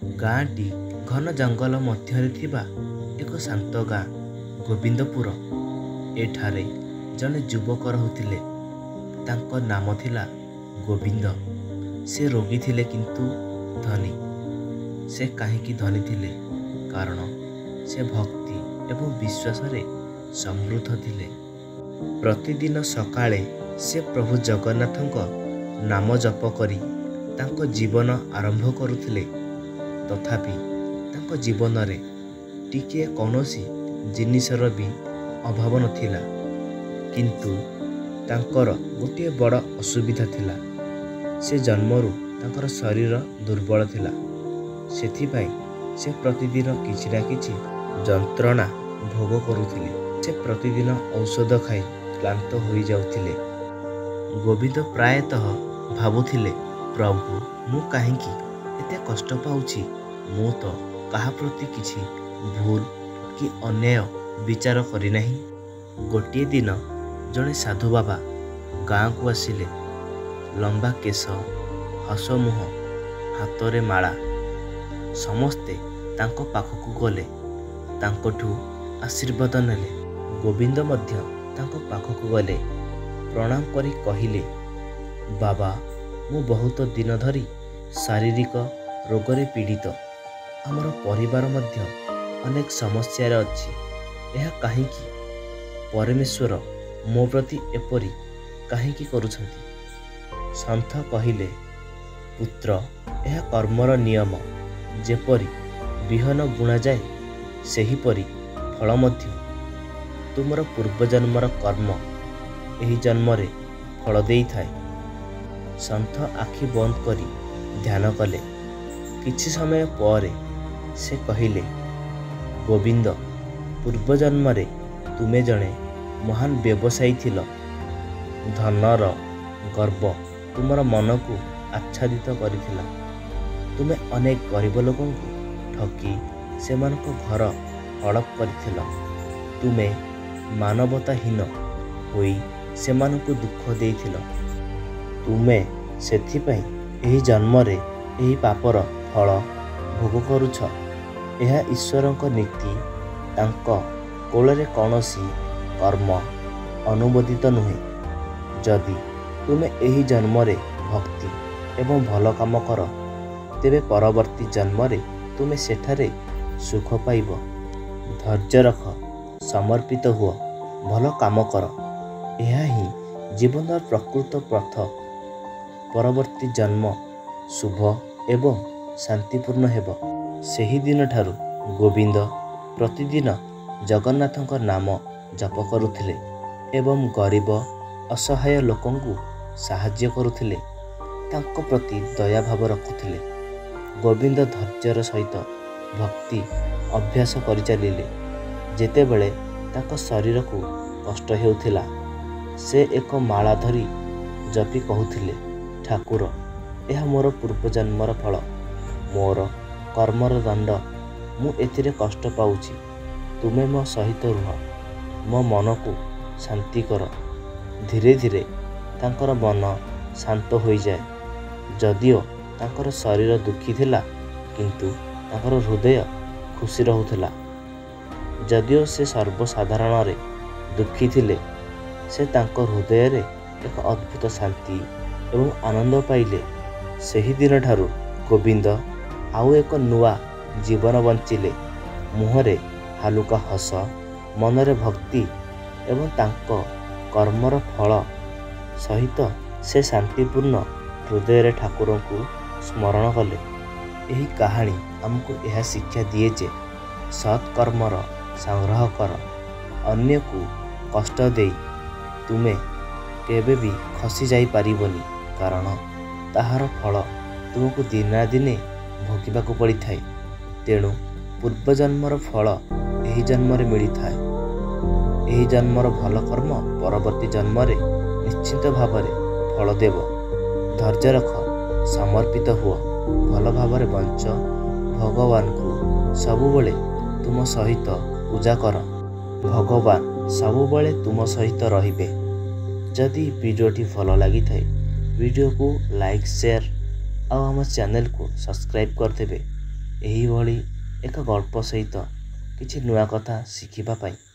ଗାଁଟି ଘନ ଜଙ୍ଗଲ ମଧ୍ୟରେ ଥିବା ଏକ ଶାନ୍ତ ଗାଁ ଗୋବିନ୍ଦପୁର। ଏଠାରେ ଜଣେ ଯୁବକ ରହୁଥିଲେ। ତାଙ୍କ ନାମ ଥିଲା ଗୋବିନ୍ଦ। ସେ ରୋଗୀ ଥିଲେ କିନ୍ତୁ ଧନୀ। ସେ କାହିଁକି ଧନୀ ଥିଲେ? କାରଣ ସେ ଭକ୍ତି ଏବଂ ବିଶ୍ୱାସରେ ସମୃଦ୍ଧ ଥିଲେ। ପ୍ରତିଦିନ ସକାଳେ ସେ ପ୍ରଭୁ ଜଗନ୍ନାଥଙ୍କ ନାମ ଜପ କରି ତାଙ୍କ ଜୀବନ ଆରମ୍ଭ କରୁଥିଲେ। ତଥାପି ତାଙ୍କ ଜୀବନରେ ଟିକିଏ କୌଣସି ଜିନିଷର ବି ଅଭାବ ନଥିଲା। କିନ୍ତୁ ତାଙ୍କର ଗୋଟିଏ ବଡ଼ ଅସୁବିଧା ଥିଲା। ସେ ଜନ୍ମରୁ ତାଙ୍କର ଶରୀର ଦୁର୍ବଳ ଥିଲା। ସେଥିପାଇଁ ସେ ପ୍ରତିଦିନ କିଛି ନା କିଛି ଯନ୍ତ୍ରଣା ଭୋଗ କରୁଥିଲେ। ସେ ପ୍ରତିଦିନ ଔଷଧ ଖାଇ କ୍ଳାନ୍ତ ହୋଇଯାଉଥିଲେ। ଗୋବିନ୍ଦ ପ୍ରାୟତଃ ଭାବୁଥିଲେ, ପ୍ରଭୁ, ମୁଁ କାହିଁକି ଏତେ କଷ୍ଟ ପାଉଛି? ମୁଁ ତ କାହା ପ୍ରତି କିଛି ଭୁଲ କି ଅନ୍ୟାୟ ବିଚାର କରିନାହିଁ। ଗୋଟିଏ ଦିନ ଜଣେ ସାଧୁ ବାବା ଗାଁକୁ ଆସିଲେ। ଲମ୍ବା କେଶ, ହସ ମୁହଁ, ହାତରେ ମାଳା। ସମସ୍ତେ ତାଙ୍କ ପାଖକୁ ଗଲେ, ତାଙ୍କଠୁ ଆଶୀର୍ବାଦ ନେଲେ। ଗୋବିନ୍ଦ ମଧ୍ୟ ତାଙ୍କ ପାଖକୁ ଗଲେ। ପ୍ରଣାମ କରି କହିଲେ, ବାବା, ମୁଁ ବହୁତ ଦିନ ଧରି ଶାରୀରିକ ରୋଗରେ ପୀଡ଼ିତ। ଆମର ପରିବାର ମଧ୍ୟ ଅନେକ ସମସ୍ୟାରେ ଅଛି। ଏହା କାହିଁକି? ପରମେଶ୍ୱର ମୋ ପ୍ରତି ଏପରି କାହିଁକି କରୁଛନ୍ତି? ସନ୍ଥ କହିଲେ, ପୁତ୍ର, ଏହା କର୍ମର ନିୟମ। ଯେପରି ବିହନ ବୁଣାଯାଏ, ସେହିପରି ଫଳ ମଧ୍ୟ। ତୁମର ପୂର୍ବଜନ୍ମର କର୍ମ ଏହି ଜନ୍ମରେ ଫଳ ଦେଇଥାଏ। ସନ୍ଥ ଆଖି ବନ୍ଦ କରି ଧ୍ୟାନ କଲେ। କିଛି ସମୟ ପରେ ସେ କହିଲେ, ଗୋବିନ୍ଦ, ପୂର୍ବଜନ୍ମରେ ତୁମେ ଜଣେ ମହାନ ବ୍ୟବସାୟୀ ଥିଲ। ଧନର ଗର୍ବ ତୁମର ମନକୁ ଆଚ୍ଛାଦିତ କରିଥିଲା। ତୁମେ ଅନେକ ଗରିବ ଲୋକଙ୍କୁ ଠକି ସେମାନଙ୍କ ଘର ହଡ଼ପ କରିଥିଲ। ତୁମେ ମାନବତାହୀନ ହୋଇ ସେମାନଙ୍କୁ ଦୁଃଖ ଦେଇଥିଲ। ତୁମେ ସେଥିପାଇଁ ଏହି ଜନ୍ମରେ ଏହି ପାପର ଫଳ ଭୋଗ କରୁଛ। ଏହା ଈଶ୍ୱରଙ୍କ ନୀତି। ତାଙ୍କ କୋଳରେ କୌଣସି କର୍ମ ଅନୁମୋଦିତ ନୁହେଁ। ଯଦି ତୁମେ ଏହି ଜନ୍ମରେ ଭକ୍ତି ଏବଂ ଭଲ କାମ କର, ତେବେ ପରବର୍ତ୍ତୀ ଜନ୍ମରେ ତୁମେ ସେଠାରେ ସୁଖ ପାଇବ। ଧୈର୍ଯ୍ୟ ରଖ, ସମର୍ପିତ ହୁଅ, ଭଲ କାମ କର। ଏହା ହିଁ ଜୀବନର ପ୍ରକୃତ ପଥ। ପରବର୍ତ୍ତୀ ଜନ୍ମ ଶୁଭ ଏବଂ ଶାନ୍ତିପୂର୍ଣ୍ଣ ହେବ। ସେହିଦିନଠାରୁ ଗୋବିନ୍ଦ ପ୍ରତିଦିନ ଜଗନ୍ନାଥଙ୍କ ନାମ ଜପ କରୁଥିଲେ ଏବଂ ଗରିବ ଅସହାୟ ଲୋକଙ୍କୁ ସାହାଯ୍ୟ କରୁଥିଲେ। ତାଙ୍କ ପ୍ରତି ଦୟାଭାବ ରଖୁଥିଲେ। ଗୋବିନ୍ଦ ଧୈର୍ଯ୍ୟର ସହିତ ଭକ୍ତି ଅଭ୍ୟାସ କରିଚାଲିଲେ। ଯେତେବେଳେ ତାଙ୍କ ଶରୀରକୁ କଷ୍ଟ ହେଉଥିଲା, ସେ ଏକ ମାଳା ଧରି ଜପି କହୁଥିଲେ, ଠାକୁର, ଏହା ମୋର ପୂର୍ବଜନ୍ମର ଫଳ। ମୋର କର୍ମର ଦଣ୍ଡ। ମୁଁ ଏଥିରେ କଷ୍ଟ ପାଉଛି। ତୁମେ ମୋ ସହିତ ରୁହ। ମୋ ମନକୁ ଶାନ୍ତି କର। ଧୀରେ ଧୀରେ ତାଙ୍କର ମନ ଶାନ୍ତ ହୋଇଯାଏ। ଯଦିଓ ତାଙ୍କର ଶରୀର ଦୁଃଖୀ ଥିଲା, କିନ୍ତୁ ତାଙ୍କର ହୃଦୟ ଖୁସି ରହୁଥିଲା। ଯଦିଓ ସେ ସର୍ବସାଧାରଣରେ ଦୁଃଖୀ ଥିଲେ, ସେ ତାଙ୍କ ହୃଦୟରେ ଏକ ଅଦ୍ଭୁତ ଶାନ୍ତି ଏବଂ ଆନନ୍ଦ ପାଇଲେ। ସେହିଦିନଠାରୁ ଗୋବିନ୍ଦ ଆଉ ଏକ ନୂଆ ଜୀବନ ବଞ୍ଚିଲେ। ମୁହଁରେ ହାଲୁକା ହସ, ମନରେ ଭକ୍ତି ଏବଂ ତାଙ୍କ କର୍ମର ଫଳ ସହିତ ସେ ଶାନ୍ତିପୂର୍ଣ୍ଣ ହୃଦୟରେ ଠାକୁରଙ୍କୁ ସ୍ମରଣ କଲେ। ଏହି କାହାଣୀ ଆମକୁ ଏହା ଶିକ୍ଷା ଦିଏ ଯେ ସତ୍କର୍ମର ସଂଗ୍ରହ କର। ଅନ୍ୟକୁ କଷ୍ଟ ଦେଇ ତୁମେ କେବେ ବି ଖସି ଯାଇପାରିବନି, କାରଣ ତାହାର ଫଳ ତୁମକୁ ଦିନେ ନା ଦିନେ ଭୋଗିବାକୁ ପଡ଼ିଥାଏ। ତେଣୁ ପୂର୍ବଜନ୍ମର ଫଳ ଏହି ଜନ୍ମରେ ମିଳିଥାଏ। ଏହି ଜନ୍ମର ଭଲ କର୍ମ ପରବର୍ତ୍ତୀ ଜନ୍ମରେ ନିଶ୍ଚିତ ଭାବରେ ଫଳ ଦେବ। ଧୈର୍ଯ୍ୟ ରଖ, ସମର୍ପିତ ହୁଅ, ଭଲ ଭାବରେ ବଞ୍ଚ। ଭଗବାନଙ୍କୁ ସବୁବେଳେ ତୁମ ସହିତ ପୂଜା କର। ଭଗବାନ ସବୁବେଳେ ତୁମ ସହିତ ରହିବେ। ଯଦି ଭିଡ଼ିଓଟି ଭଲ ଲାଗିଥାଏ, ଭିଡ଼ିଓକୁ ଲାଇକ୍, ସେୟାର ଆଉ ଆମ ଚ୍ୟାନେଲକୁ ସବସ୍କ୍ରାଇବ୍ କରିଦେବେ। ଏହିଭଳି ଏକ ଗଳ୍ପ ସହିତ କିଛି ନୂଆ କଥା ଶିଖିବା ପାଇଁ